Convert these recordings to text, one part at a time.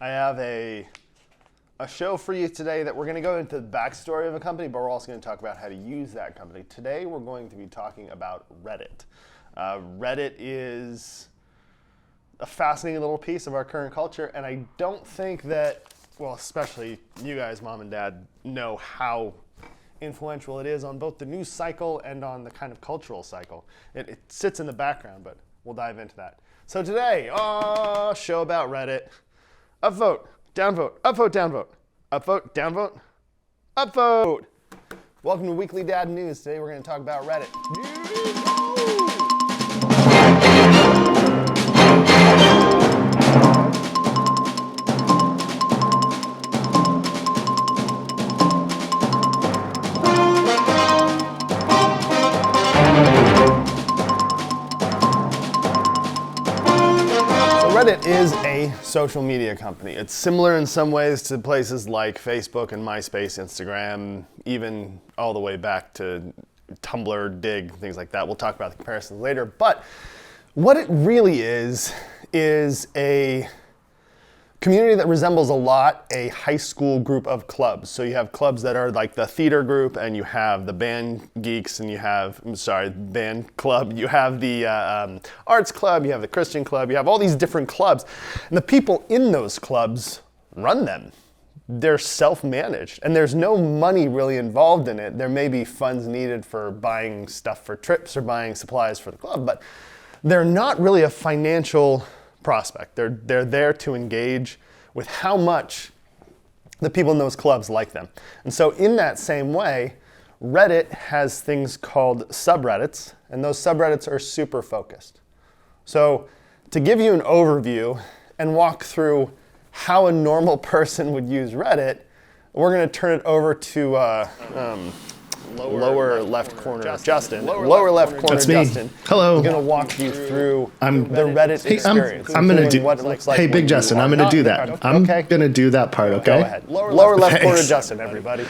I have a show for you today that we're going to go into the backstory of a company, but we're also going to talk about how to use that company. Today we're going to be talking about Reddit. Reddit is a fascinating little piece of our current culture, and I don't think that, well, especially you guys, mom and dad, know how influential it is on both the news cycle and on the kind of cultural cycle. It sits in the background, but we'll dive into that. So today, show about Reddit. Upvote, downvote, upvote, downvote, upvote, downvote, upvote. Welcome to Weekly Dad News. Today we're going to talk about Reddit. Reddit is a social media company. It's similar in some ways to places like Facebook and MySpace, Instagram, even all the way back to Tumblr, Dig, things like that. We'll talk about the comparisons later. But what it really is a community that resembles a lot a high school group of clubs. So you have clubs that are like the theater group, and you have the band geeks, and you have, band club, you have the arts club, you have the Christian club, you have all these different clubs. And the people in those clubs run them. They're self-managed, and there's no money really involved in it. There may be funds needed for buying stuff for trips or buying supplies for the club, but they're not really a financial prospect. They're there to engage with how much the people in those clubs like them. And so in that same way, Reddit has things called subreddits, and those subreddits are super focused. So to give you an overview and walk through how a normal person would use Reddit, we're going to turn it over to lower left corner Justin. Lower left corner That's me. Justin. Hello. I'm going to walk you through the Reddit experience. I'm going to do what it looks like. Hey, Big Justin, I'm going to do that. I'm going to do that part, okay? Go ahead. Lower left corner Thanks. Justin, everybody.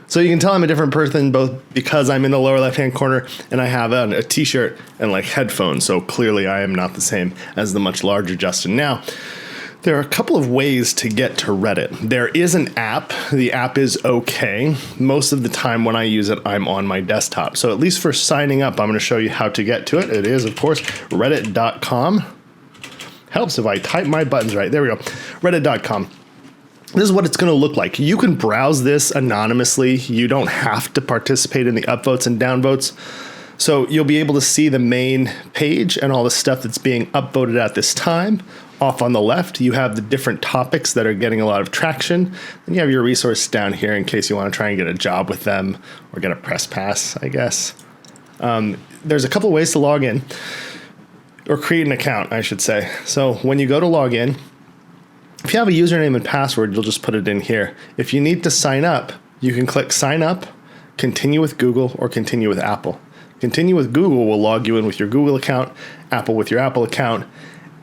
So you can tell I'm a different person both because I'm in the lower left-hand corner and I have a t-shirt and like headphones. So clearly I am not the same as the much larger Justin. Now, there are a couple of ways to get to Reddit. There is an app. The app is okay. Most of the time when I use it, I'm on my desktop. So at least for signing up, I'm going to show you how to get to it. It is, of course, reddit.com. Helps if I type my buttons right. There we go. Reddit.com. This is what it's going to look like. You can browse this anonymously. You don't have to participate in the upvotes and downvotes. So you'll be able to see the main page and all the stuff that's being upvoted at this time. Off on the left, you have the different topics that are getting a lot of traction. Then you have your resources down here in case you want to try and get a job with them or get a press pass, I guess. There's a couple ways to log in, or create an account, I should say. So when you go to log in, if you have a username and password, you'll just put it in here. If you need to sign up, you can click sign up, continue with Google, or continue with Apple. Continue with Google will log you in with your Google account, Apple with your Apple account,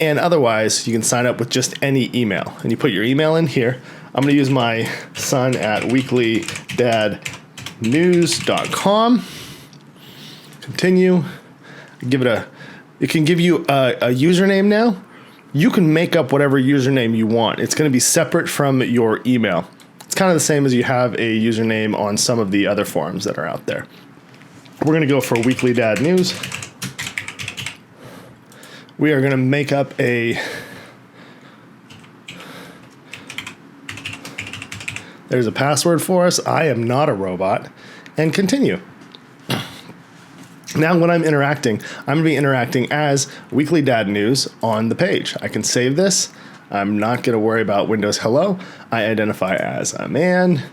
and otherwise you can sign up with just any email. And you put your email in here. I'm going to use my son at weeklydadnews.com. Continue. It can give you a username now. You can make up whatever username you want. It's going to be separate from your email. It's kind of the same as you have a username on some of the other forums that are out there. We're going to go for Weekly Dad News. We are going to make up there's a password for us. I am not a robot. And continue. Now when I'm interacting, I'm going to be interacting as Weekly Dad News on the page. I can save this. I'm not going to worry about Windows Hello. I identify as a man.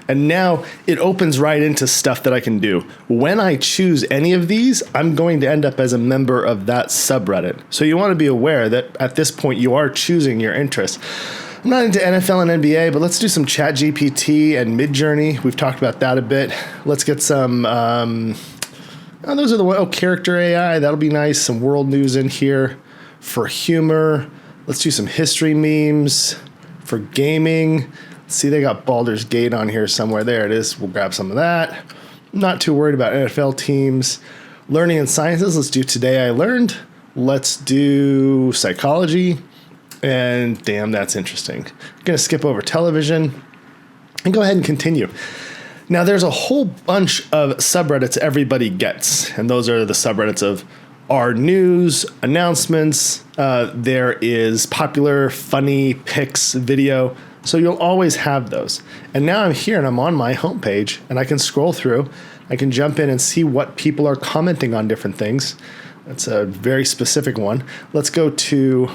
And now it opens right into stuff that I can do. When I choose any of these, I'm going to end up as a member of that subreddit. So you want to be aware that at this point you are choosing your interests. I'm not into NFL and NBA, but let's do some ChatGPT and Midjourney. We've talked about that a bit. Let's get some, those are the character AI. That'll be nice. Some world news in here for humor. Let's do some history memes for gaming. See, they got Baldur's Gate on here somewhere. There it is. We'll grab some of that. I'm not too worried about NFL teams. Learning and sciences. Let's do Today I Learned. Let's do psychology. And damn, that's interesting. I'm going to skip over television and go ahead and continue. Now, there's a whole bunch of subreddits everybody gets, and those are the subreddits of our news, announcements. There is popular, funny pics, video. So you'll always have those. And now I'm here and I'm on my homepage, and I can scroll through. I can jump in and see what people are commenting on different things. That's a very specific one. Let's go to...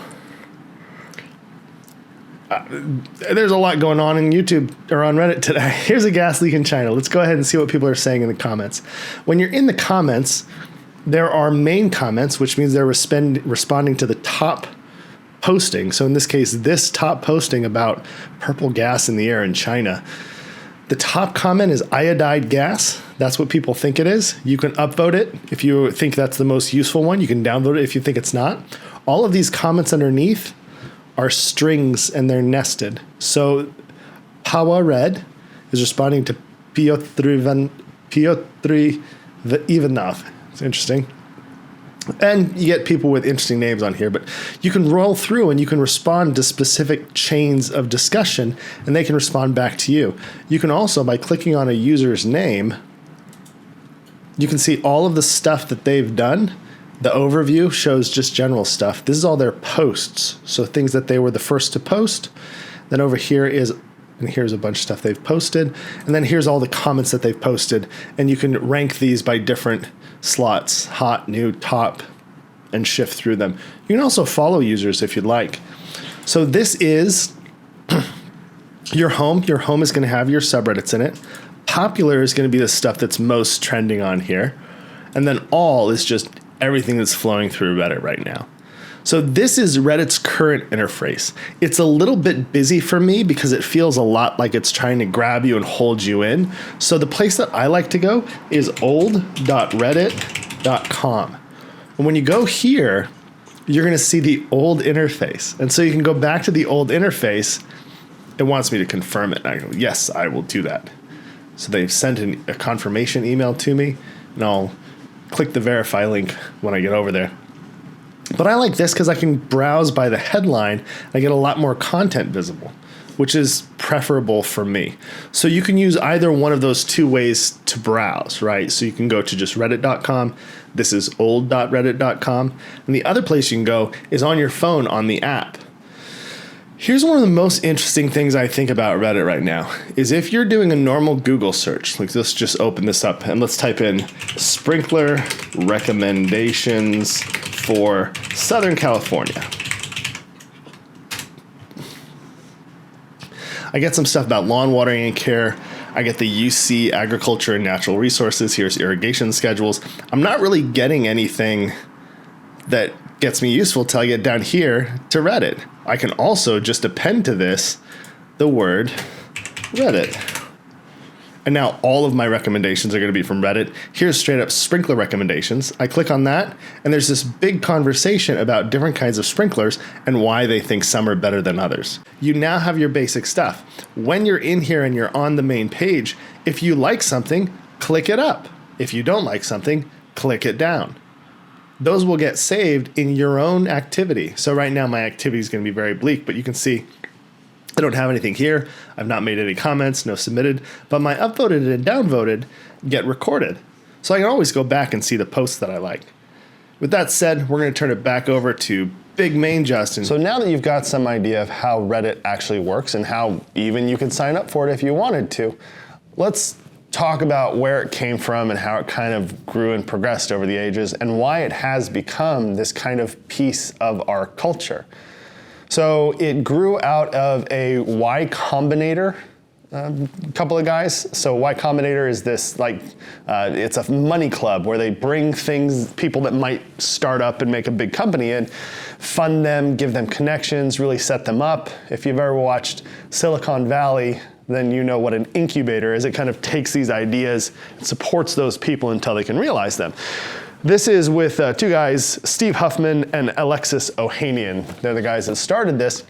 there's a lot going on in YouTube or on Reddit today. Here's a gas leak in China. Let's go ahead and see what people are saying in the comments. When you're in the comments, there are main comments, which means they're responding to the top posting. So in this case, this top posting about purple gas in the air in China. The top comment is iodide gas. That's what people think it is. You can upvote it if you think that's the most useful one. You can downvote it if you think it's not. All of these comments underneath are strings and they're nested. So Pawa Red is responding to Piotr Ivanov. It's interesting. And you get people with interesting names on here, but you can roll through and you can respond to specific chains of discussion and they can respond back to you. You can also, by clicking on a user's name, you can see all of the stuff that they've done. The overview shows just general stuff. This is all their posts, so things that they were the first to post. Then over here is, and here's a bunch of stuff they've posted. And then here's all the comments that they've posted. And you can rank these by different slots, hot, new, top, and shift through them. You can also follow users if you'd like. So this is your home. Your home is going to have your subreddits in it. Popular is going to be the stuff that's most trending on here. And then all is just everything that's flowing through Reddit right now. So this is Reddit's current interface. It's a little bit busy for me because it feels a lot like it's trying to grab you and hold you in. So the place that I like to go is old.reddit.com. And when you go here, you're going to see the old interface. And so you can go back to the old interface. It wants me to confirm it. And I go, yes, I will do that. So they've sent a confirmation email to me, and I'll click the verify link when I get over there. But I like this because I can browse by the headline. I get a lot more content visible, which is preferable for me. So you can use either one of those two ways to browse, right? So you can go to just reddit.com. This is old.reddit.com. And the other place you can go is on your phone on the app. Here's one of the most interesting things I think about Reddit right now is if you're doing a normal Google search, like let's just open this up and let's type in sprinkler recommendations for Southern California. I get some stuff about lawn watering and care. I get the UC agriculture and natural resources. Here's irrigation schedules. I'm not really getting anything that gets me useful till I get down here to Reddit. I can also just append to this the word Reddit. And now all of my recommendations are going to be from Reddit. Here's straight up sprinkler recommendations. I click on that, and there's this big conversation about different kinds of sprinklers and why they think some are better than others. You now have your basic stuff. When you're in here and you're on the main page, if you like something, click it up. If you don't like something, click it down. Those will get saved in your own activity. So right now my activity is going to be very bleak, but you can see I don't have anything here. I've not made any comments, no submitted, but my upvoted and downvoted get recorded. So I can always go back and see the posts that I like. With that said, we're going to turn it back over to Big Main Justin. So now that you've got some idea of how Reddit actually works and how even you could sign up for it if you wanted to, let's talk about where it came from and how it kind of grew and progressed over the ages and why it has become this kind of piece of our culture. So it grew out of a Y Combinator couple of guys. So Y Combinator is this it's a money club where they bring people that might start up and make a big company in, fund them, give them connections, really set them up. If you've ever watched Silicon Valley, then you know what an incubator is. It kind of takes these ideas and supports those people until they can realize them. This is with two guys, Steve Huffman and Alexis Ohanian. They're the guys that started this.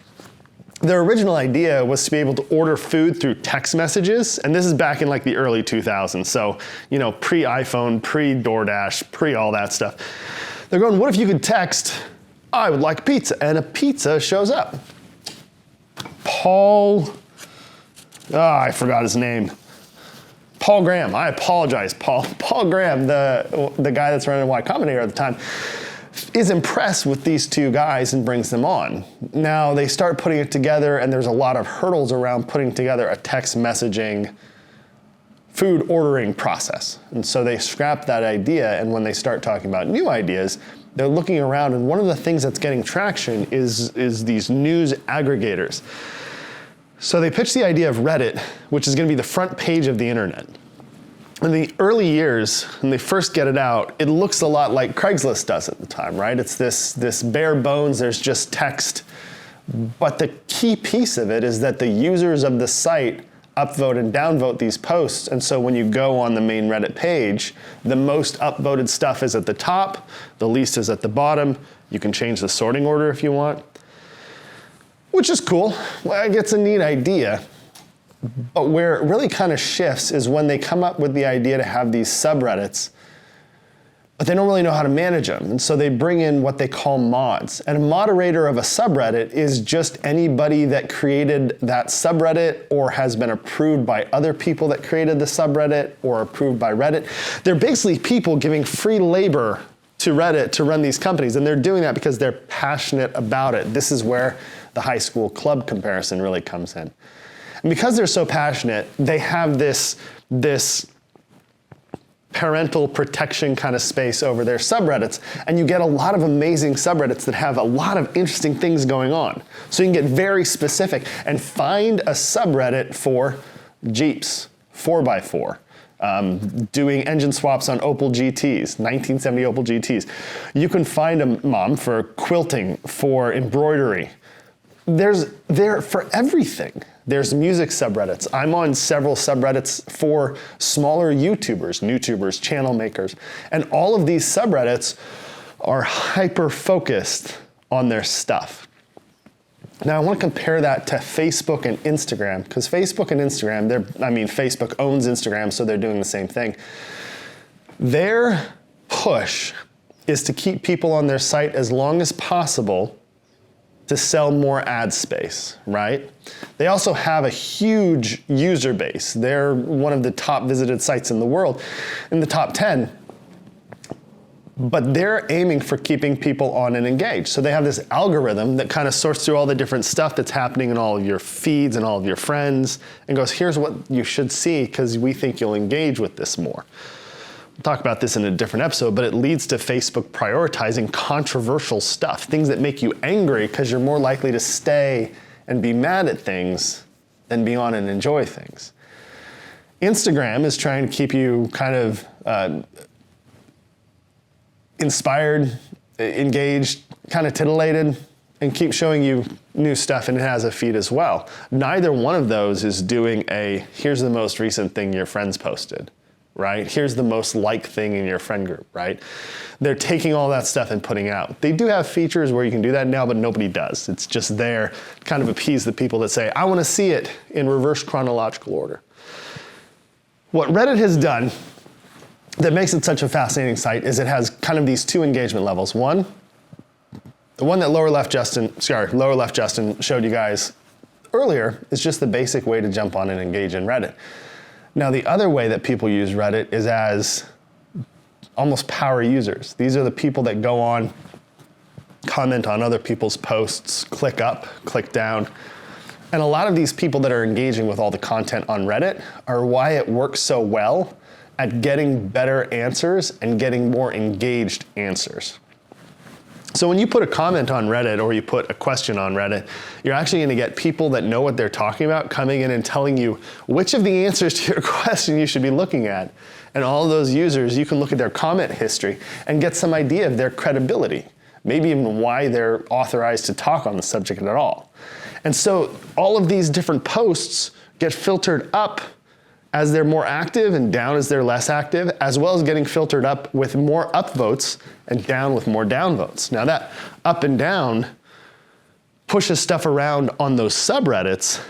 Their original idea was to be able to order food through text messages, and this is back in like the early 2000s. So, pre-iPhone, pre-DoorDash, pre-all that stuff. They're going, what if you could text I would like pizza, and a pizza shows up. Paul, I forgot his name. Paul Graham, I apologize. Paul Graham, the guy that's running Y Combinator at the time, is impressed with these two guys and brings them on. Now they start putting it together, and there's a lot of hurdles around putting together a text messaging food ordering process. And so they scrap that idea, and when they start talking about new ideas, they're looking around, and one of the things that's getting traction is these news aggregators. So they pitched the idea of Reddit, which is gonna be the front page of the internet. In the early years, when they first get it out, it looks a lot like Craigslist does at the time, right? It's this bare bones, there's just text. But the key piece of it is that the users of the site upvote and downvote these posts. And so when you go on the main Reddit page, the most upvoted stuff is at the top, the least is at the bottom. You can change the sorting order if you want, which is cool. Well, it's a neat idea. But where it really kind of shifts is when they come up with the idea to have these subreddits, but they don't really know how to manage them. And so they bring in what they call mods. And a moderator of a subreddit is just anybody that created that subreddit or has been approved by other people that created the subreddit or approved by Reddit. They're basically people giving free labor to Reddit to run these companies. And they're doing that because they're passionate about it. This is where the high school club comparison really comes in. And because they're so passionate, they have this parental protection kind of space over their subreddits. And you get a lot of amazing subreddits that have a lot of interesting things going on. So you can get very specific and find a subreddit for Jeeps, 4x4. Doing engine swaps on Opel GTs, 1970 Opel GTs. You can find a mom for quilting, for embroidery. There's there for everything. There's music subreddits. I'm on several subreddits for smaller YouTubers, channel makers. And all of these subreddits are hyper-focused on their stuff. Now I want to compare that to Facebook and Instagram, because Facebook and Instagram, Facebook owns Instagram, so they're doing the same thing. Their push is to keep people on their site as long as possible to sell more ad space, right? They also have a huge user base. They're one of the top visited sites in the world, in the top 10. But they're aiming for keeping people on and engaged. So they have this algorithm that kind of sorts through all the different stuff that's happening in all of your feeds and all of your friends and goes, here's what you should see because we think you'll engage with this more. We'll talk about this in a different episode, but it leads to Facebook prioritizing controversial stuff, things that make you angry because you're more likely to stay and be mad at things than be on and enjoy things. Instagram is trying to keep you kind of inspired, engaged, kind of titillated, and keep showing you new stuff, and it has a feed as well. Neither one of those is doing here's the most recent thing your friends posted, right? Here's the most liked thing in your friend group, right? They're taking all that stuff and putting out. They do have features where you can do that now, but nobody does. It's just there, kind of appease the people that say, I want to see it in reverse chronological order. What Reddit has done that makes it such a fascinating site is it has kind of these two engagement levels. One, the one that lower left Justin showed you guys earlier is just the basic way to jump on and engage in Reddit. Now, the other way that people use Reddit is as almost power users. These are the people that go on, comment on other people's posts, click up, click down. And a lot of these people that are engaging with all the content on Reddit are why it works so well at getting better answers and getting more engaged answers. So when you put a comment on Reddit or you put a question on Reddit, you're actually going to get people that know what they're talking about coming in and telling you which of the answers to your question you should be looking at. And all of those users, you can look at their comment history and get some idea of their credibility, maybe even why they're authorized to talk on the subject at all. And so all of these different posts get filtered up as they're more active and down as they're less active, as well as getting filtered up with more upvotes and down with more downvotes. Now that up and down pushes stuff around on those subreddits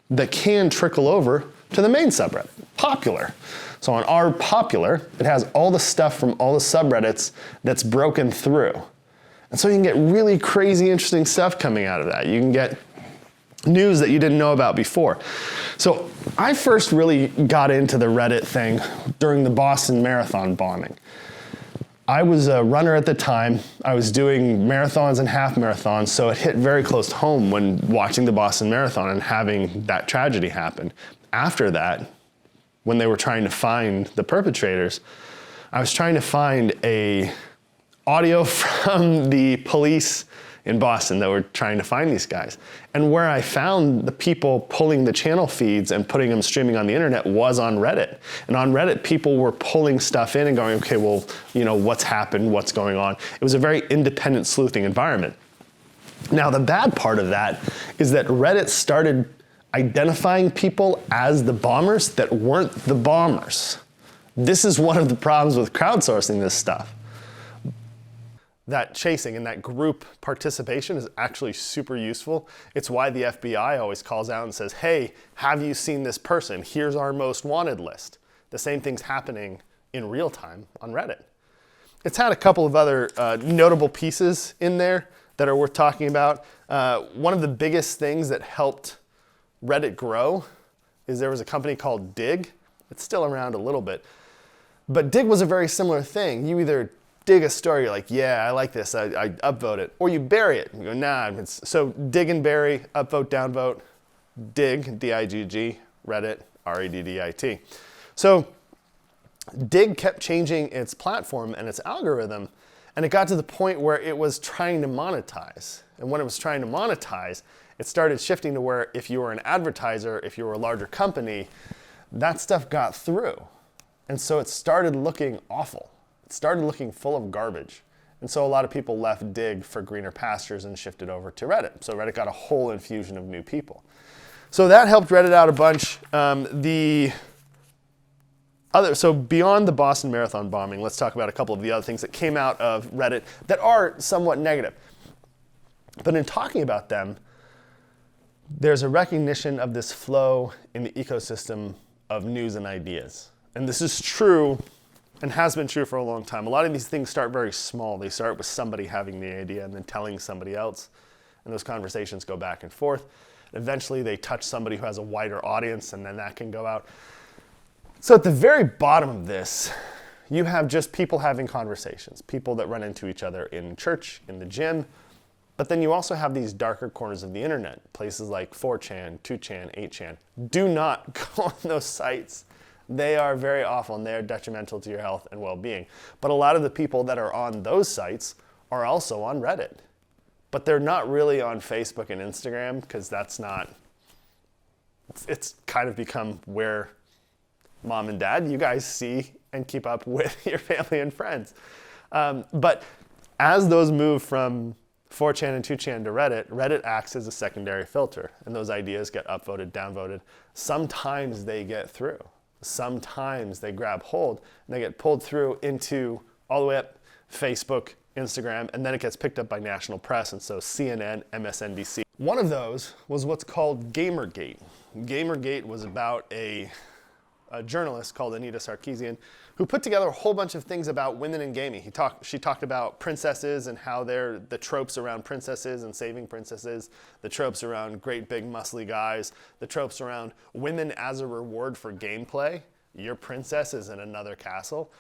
that can trickle over to the main subreddit, popular. So on our popular, it has all the stuff from all the subreddits that's broken through. And so you can get really crazy, interesting stuff coming out of that. You can get news that you didn't know about before. So I first really got into the Reddit thing during the Boston Marathon bombing. I was a runner at the time. I was doing marathons and half marathons, so it hit very close to home when watching the Boston Marathon and having that tragedy happen. After that, when they were trying to find the perpetrators, I was trying to find a audio from the police in Boston that were trying to find these guys. And where I found the people pulling the channel feeds and putting them streaming on the internet was on Reddit. And on Reddit, people were pulling stuff in and going, okay, well, what's happened, what's going on? It was a very independent sleuthing environment. Now, the bad part of that is that Reddit started identifying people as the bombers that weren't the bombers. This is one of the problems with crowdsourcing this stuff. That chasing and that group participation is actually super useful. It's why the FBI always calls out and says, hey, have you seen this person? Here's our most wanted list. The same thing's happening in real time on Reddit. It's had a couple of other notable pieces in there that are worth talking about. One of the biggest things that helped Reddit grow is there was a company called Dig. It's still around a little bit. But Dig was a very similar thing. You either dig a story, you're like, yeah, I like this, I upvote it. Or you bury it. You go, nah. So dig and bury, upvote, downvote, Dig, D-I-G-G, Reddit, R-E-D-D-I-T. So Dig kept changing its platform and its algorithm, and it got to the point where it was trying to monetize. And when it was trying to monetize, it started shifting to where if you were an advertiser, if you were a larger company, that stuff got through. And so it started looking awful. It started looking full of garbage. And so a lot of people left Dig for greener pastures and shifted over to Reddit. So Reddit got a whole infusion of new people. So that helped Reddit out a bunch. So beyond the Boston Marathon bombing, let's talk about a couple of the other things that came out of Reddit that are somewhat negative. But in talking about them, there's a recognition of this flow in the ecosystem of news and ideas. And this is true and has been true for a long time. A lot of these things start very small. They start with somebody having the idea and then telling somebody else. And those conversations go back and forth. Eventually they touch somebody who has a wider audience, and then that can go out. So at the very bottom of this, you have just people having conversations, people that run into each other in church, in the gym. But then you also have these darker corners of the internet, places like 4chan, 2chan, 8chan. Do not go on those sites. They are very awful and they are detrimental to your health and well-being. But a lot of the people that are on those sites are also on Reddit. But they're not really on Facebook and Instagram because it's kind of become where mom and dad, you guys see and keep up with your family and friends. But as those move from 4chan and 2chan to Reddit, Reddit acts as a secondary filter, and those ideas get upvoted, downvoted. Sometimes they get through. Sometimes they grab hold and they get pulled through into all the way up Facebook, Instagram, and then it gets picked up by national press, and so CNN, MSNBC. One of those was what's called Gamergate. Gamergate was about a journalist called Anita Sarkeesian who put together a whole bunch of things about women in gaming. She talked about princesses and how they're the tropes around princesses and saving princesses, the tropes around great big muscly guys, the tropes around women as a reward for gameplay. Your princess is in another castle.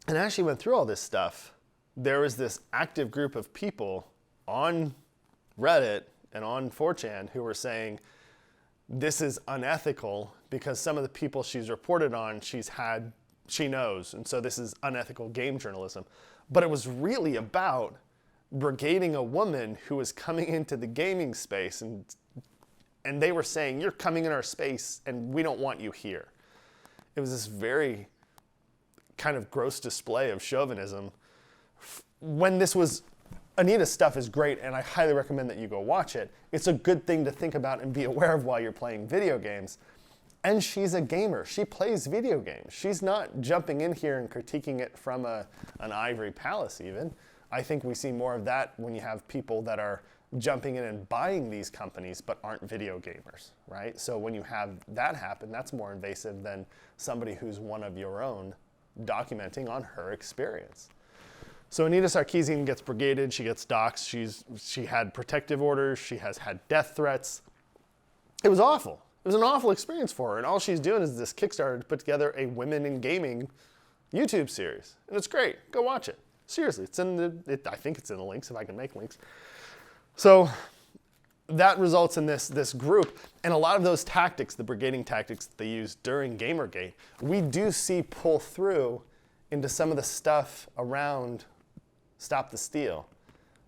And as she went through all this stuff, there was this active group of people on Reddit and on 4chan who were saying, this is unethical because some of the people she's reported on, she knows, and so this is unethical game journalism. But it was really about brigading a woman who was coming into the gaming space, and they were saying, you're coming in our space and we don't want you here. It was this very kind of gross display of chauvinism. When this was, Anita's stuff is great, and I highly recommend that you go watch it. It's a good thing to think about and be aware of while you're playing video games. And she's a gamer. She plays video games. She's not jumping in here and critiquing it from an ivory palace even. I think we see more of that when you have people that are jumping in and buying these companies but aren't video gamers, right? So when you have that happen, that's more invasive than somebody who's one of your own documenting on her experience. So Anita Sarkeesian gets brigaded, she gets doxxed, she had protective orders, she has had death threats. It was awful. It was an awful experience for her, and all she's doing is this Kickstarter to put together a women in gaming YouTube series, and it's great. Go watch it. Seriously, it's in I think it's in the links if I can make links. So that results in this group, and a lot of those tactics, the brigading tactics that they use during Gamergate, we do see pull through into some of the stuff around Stop the Steal,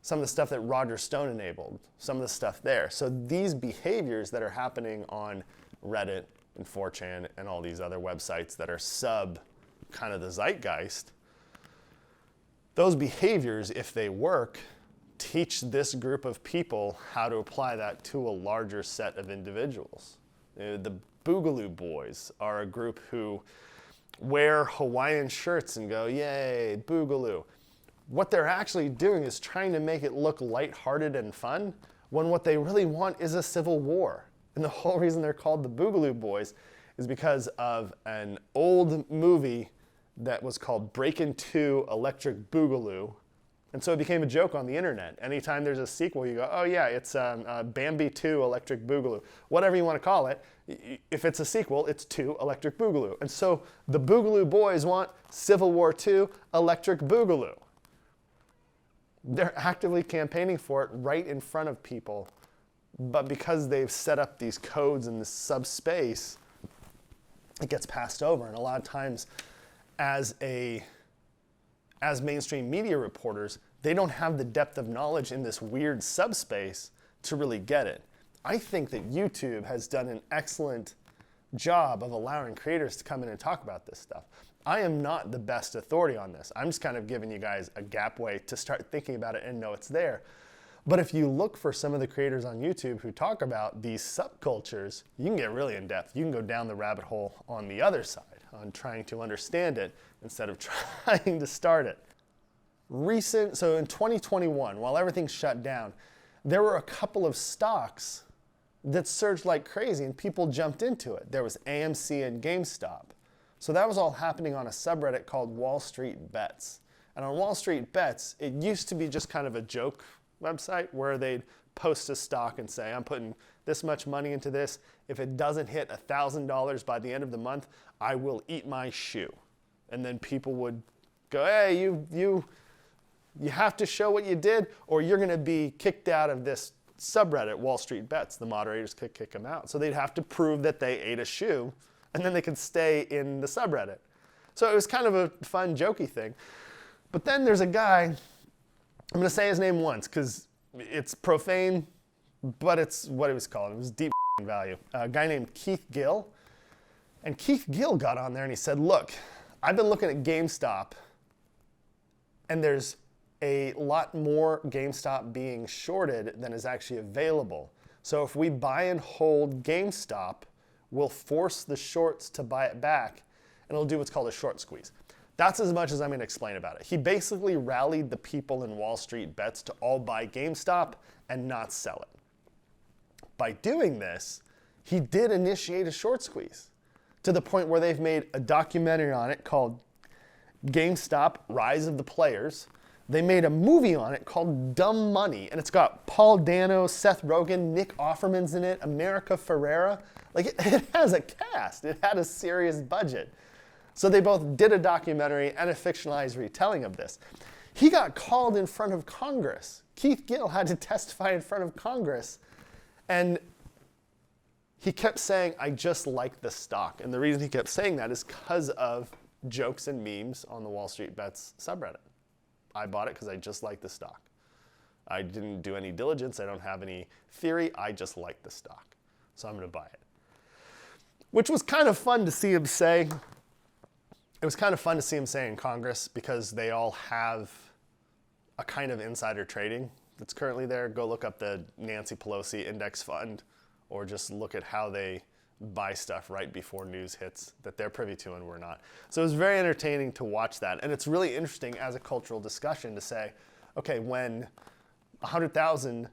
some of the stuff that Roger Stone enabled, some of the stuff there. So these behaviors that are happening on Reddit and 4chan and all these other websites that are sub kind of the zeitgeist, those behaviors, if they work, teach this group of people how to apply that to a larger set of individuals. The Boogaloo Boys are a group who wear Hawaiian shirts and go, yay, Boogaloo. What they're actually doing is trying to make it look lighthearted and fun when what they really want is a civil war. And the whole reason they're called the Boogaloo Boys is because of an old movie that was called Breakin' 2 Electric Boogaloo. And so it became a joke on the internet. Anytime there's a sequel, you go, oh yeah, it's Bambi 2 Electric Boogaloo. Whatever you want to call it, if it's a sequel, it's 2 Electric Boogaloo. And so the Boogaloo Boys want Civil War 2 Electric Boogaloo. They're actively campaigning for it right in front of people. But because they've set up these codes in this subspace, it gets passed over. And a lot of times, as mainstream media reporters, they don't have the depth of knowledge in this weird subspace to really get it. I think that YouTube has done an excellent job of allowing creators to come in and talk about this stuff. I am not the best authority on this. I'm just kind of giving you guys a gap way to start thinking about it and know it's there. But if you look for some of the creators on YouTube who talk about these subcultures, you can get really in depth. You can go down the rabbit hole on the other side, on trying to understand it instead of trying to start it. So in 2021, while everything's shut down, there were a couple of stocks that surged like crazy and people jumped into it. There was AMC and GameStop. So that was all happening on a subreddit called Wall Street Bets. And on Wall Street Bets, it used to be just kind of a joke website where they'd post a stock and say, I'm putting this much money into this. If it doesn't hit $1,000 by the end of the month, I will eat my shoe. And then people would go, hey, you have to show what you did or you're going to be kicked out of this subreddit, Wall Street Bets. The moderators could kick them out. So they'd have to prove that they ate a shoe and then they could stay in the subreddit. So it was kind of a fun, jokey thing. But then there's a guy, I'm going to say his name once because it's profane, but it's what it was called. It was deep value. A guy named Keith Gill. And Keith Gill got on there and he said, look, I've been looking at GameStop and there's a lot more GameStop being shorted than is actually available. So if we buy and hold GameStop, we'll force the shorts to buy it back and it'll do what's called a short squeeze. That's as much as I'm going to explain about it. He basically rallied the people in Wall Street Bets to all buy GameStop and not sell it. By doing this, he did initiate a short squeeze to the point where they've made a documentary on it called GameStop Rise of the Players. They made a movie on it called Dumb Money, and it's got Paul Dano, Seth Rogen, Nick Offerman's in it, America Ferrera. Like, it has a cast. It had a serious budget. So they both did a documentary and a fictionalized retelling of this. He got called in front of Congress. Keith Gill had to testify in front of Congress, and he kept saying, I just like the stock. And the reason he kept saying that is because of jokes and memes on the Wall Street Bets subreddit. I bought it because I just like the stock. I didn't do any diligence. I don't have any theory. I just like the stock. So I'm going to buy it. Which was kind of fun to see him say. It was kind of fun to see him say in Congress because they all have a kind of insider trading that's currently there. Go look up the Nancy Pelosi index fund or just look at how they buy stuff right before news hits that they're privy to and we're not. So it was very entertaining to watch that. And it's really interesting as a cultural discussion to say, okay, when 100,000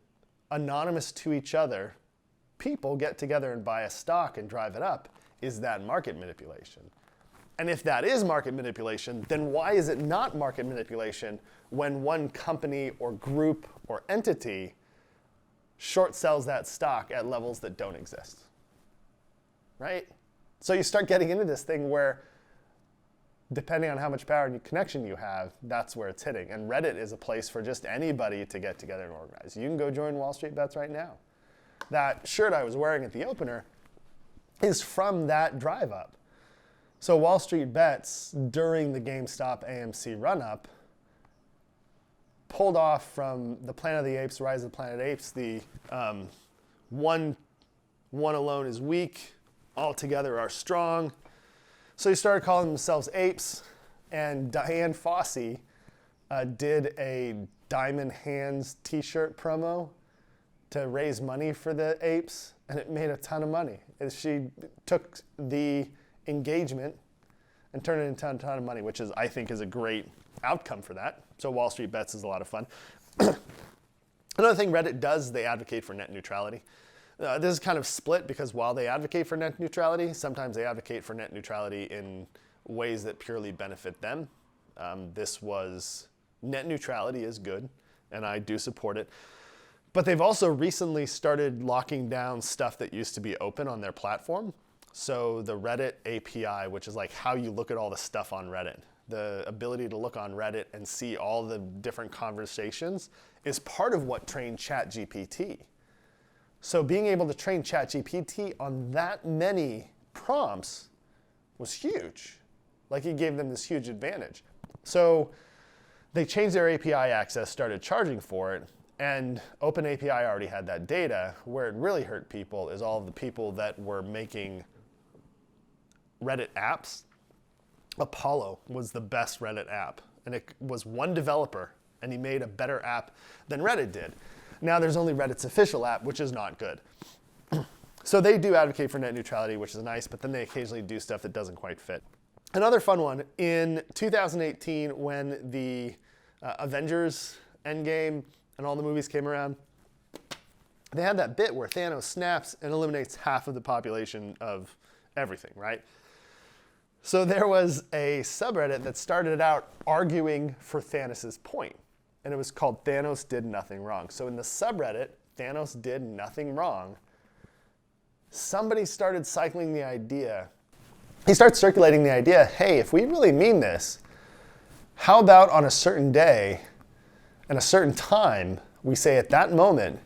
anonymous to each other people get together and buy a stock and drive it up, is that market manipulation? And if that is market manipulation, then why is it not market manipulation when one company or group or entity short sells that stock at levels that don't exist? Right? So you start getting into this thing where, depending on how much power and connection you have, that's where it's hitting. And Reddit is a place for just anybody to get together and organize. You can go join Wall Street Bets right now. That shirt I was wearing at the opener is from that drive up. So Wall Street Bets, during the GameStop AMC run-up, pulled off from the Planet of the Apes, Rise of the Planet of the Apes, the one alone is weak, all together are strong. So they started calling themselves apes, and Diane Fossey did a Diamond Hands t-shirt promo to raise money for the apes, and it made a ton of money. She took the engagement and turned it into a ton of money, which I think is a great outcome for that. So Wall Street Bets is a lot of fun. Another thing Reddit does, they advocate for net neutrality. This is kind of split because while they advocate for net neutrality, sometimes they advocate for net neutrality in ways that purely benefit them. Net neutrality is good, and I do support it. But they've also recently started locking down stuff that used to be open on their platform. So the Reddit API, which is like how you look at all the stuff on Reddit, the ability to look on Reddit and see all the different conversations is part of what trained ChatGPT. So being able to train ChatGPT on that many prompts was huge. Like, it gave them this huge advantage. So they changed their API access, started charging for it, and OpenAPI already had that data. Where it really hurt people is all of the people that were making Reddit apps. Apollo was the best Reddit app, and it was one developer, and he made a better app than Reddit did. Now there's only Reddit's official app, which is not good. So they do advocate for net neutrality, which is nice, but then they occasionally do stuff that doesn't quite fit. Another fun one, in 2018, when the Avengers Endgame and all the movies came around, they had that bit where Thanos snaps and eliminates half of the population of everything, right? So there was a subreddit that started out arguing for Thanos' point, and it was called Thanos Did Nothing Wrong. So in the subreddit, Thanos Did Nothing Wrong, somebody started circulating the idea, hey, if we really mean this, how about on a certain day and a certain time, we say at that moment,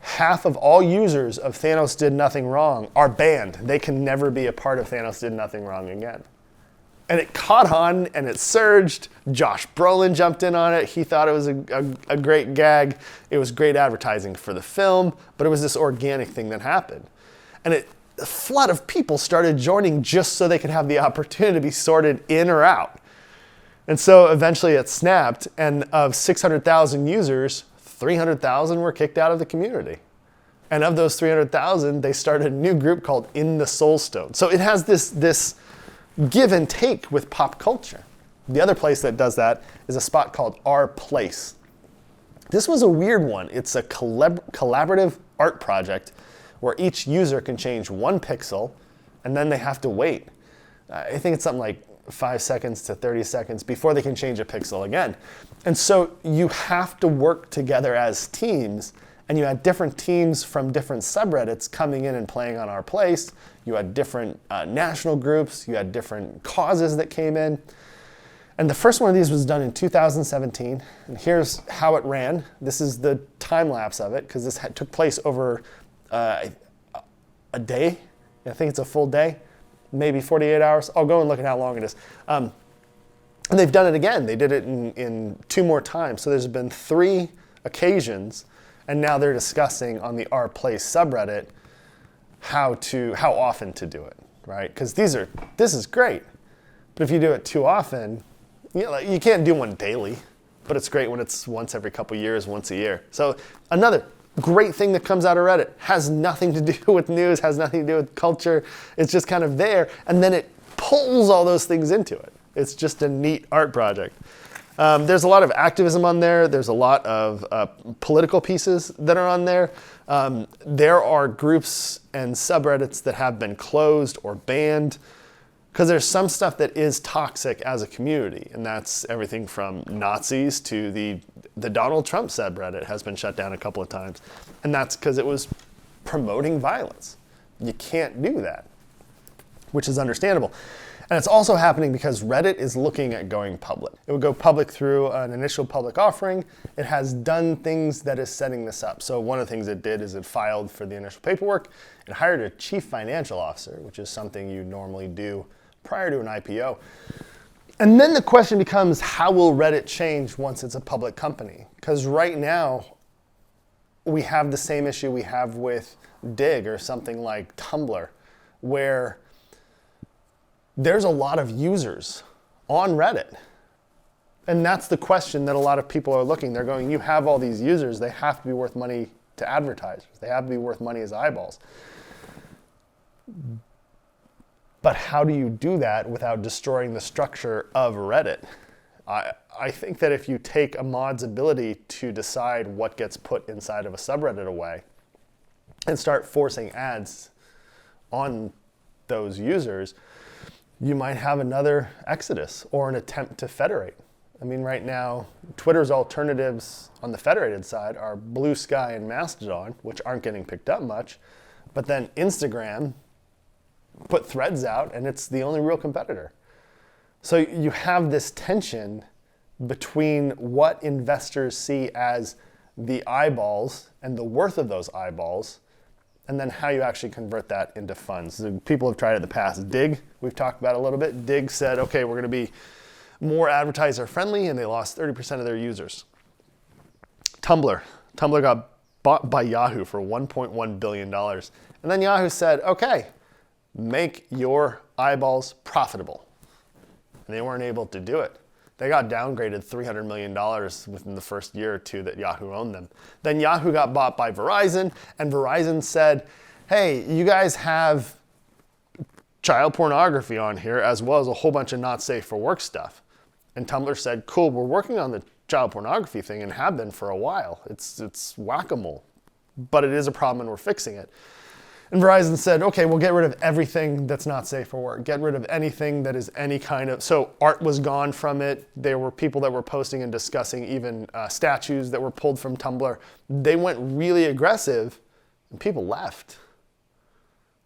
half of all users of Thanos Did Nothing Wrong are banned. They can never be a part of Thanos Did Nothing Wrong again. And it caught on and it surged. Josh Brolin jumped in on it. He thought it was a great gag. It was great advertising for the film, but it was this organic thing that happened. And a flood of people started joining just so they could have the opportunity to be sorted in or out. And so eventually it snapped, and of 600,000 users, 300,000 were kicked out of the community. And of those 300,000, they started a new group called inthesoulstone. So it has this give and take with pop culture. The other place that does that is a spot called Our Place. This was a weird one. It's a collaborative art project where each user can change one pixel, and then they have to wait. I think it's something like 5 seconds to 30 seconds before they can change a pixel again. And so you have to work together as teams, and you had different teams from different subreddits coming in and playing on Our Place. You had different national groups, you had different causes that came in. And the first one of these was done in 2017, and here's how it ran. This is the time lapse of it, because this took place over a day. I think it's a full day, maybe 48 hours. I'll go and look at how long it is. And they've done it again. They did it in 2 more times. So there's been 3 occasions, and now they're discussing on the Our Place subreddit how often to do it, right? Because this is great, but if you do it too often, you can't do one daily, but it's great when it's once every couple years, once a year. So another great thing that comes out of Reddit has nothing to do with news, has nothing to do with culture. It's just kind of there, and then it pulls all those things into it. It's just a neat art project. There's a lot of activism on there. There's a lot of political pieces that are on there. There are groups and subreddits that have been closed or banned Because there's some stuff that is toxic as a community, and that's everything from Nazis to the Donald Trump subreddit has been shut down a couple of times. And that's because it was promoting violence. You can't do that, which is understandable. And it's also happening because Reddit is looking at going public. It would go public through an initial public offering. It has done things that is setting this up. So one of the things it did is it filed for the initial paperwork. It hired a chief financial officer, which is something you normally do prior to an IPO. And then the question becomes, how will Reddit change once it's a public company? Because right now, we have the same issue we have with Dig or something like Tumblr, where there's a lot of users on Reddit. And that's the question that a lot of people are looking. They're going, you have all these users, they have to be worth money to advertisers. They have to be worth money as eyeballs. But how do you do that without destroying the structure of Reddit? I think that if you take a mod's ability to decide what gets put inside of a subreddit away and start forcing ads on those users, you might have another exodus or an attempt to federate. I mean, right now, Twitter's alternatives on the federated side are Blue Sky and Mastodon, which aren't getting picked up much. But then Instagram put Threads out, and it's the only real competitor. So you have this tension between what investors see as the eyeballs and the worth of those eyeballs, and then how you actually convert that into funds. So people have tried it in the past. Dig, we've talked about it a little bit. Dig said, okay, we're going to be more advertiser friendly, and they lost 30% of their users. Tumblr got bought by Yahoo for $1.1 billion. And then Yahoo said, okay, make your eyeballs profitable. And they weren't able to do it. They got downgraded $300 million within the first year or two that Yahoo owned them. Then Yahoo got bought by Verizon, and Verizon said, hey, you guys have child pornography on here as well as a whole bunch of not safe for work stuff. And Tumblr said, cool, we're working on the child pornography thing and have been for a while. It's whack-a-mole, but it is a problem and we're fixing it. And Verizon said, okay, we'll get rid of everything that's not safe for work. Get rid of anything that is any kind of, so art was gone from it. There were people that were posting and discussing even statues that were pulled from Tumblr. They went really aggressive and people left.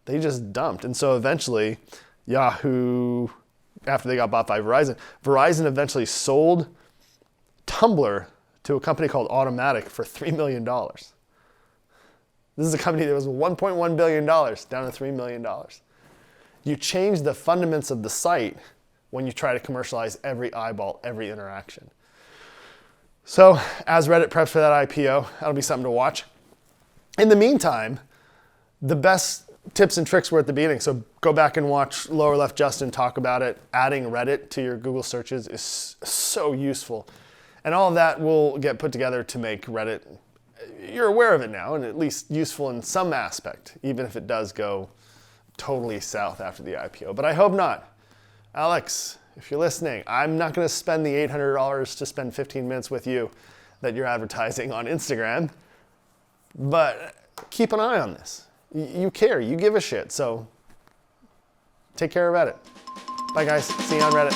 They just dumped. And so eventually Yahoo, after they got bought by Verizon eventually sold Tumblr to a company called Automatic for $3 million. This is a company that was $1.1 billion down to $3 million. You change the fundamentals of the site when you try to commercialize every eyeball, every interaction. So as Reddit preps for that IPO, that'll be something to watch. In the meantime, the best tips and tricks were at the beginning. So go back and watch Lower Left Justin talk about it. Adding Reddit to your Google searches is so useful. And all of that will get put together to make Reddit, you're aware of it now, and at least useful in some aspect, even if it does go totally south after the IPO. But I hope not. Alex, if you're listening, I'm not going to spend the $800 to spend 15 minutes with you that you're advertising on Instagram, but keep an eye on this. You care, you give a shit, so take care of Reddit. Bye guys, see you on Reddit.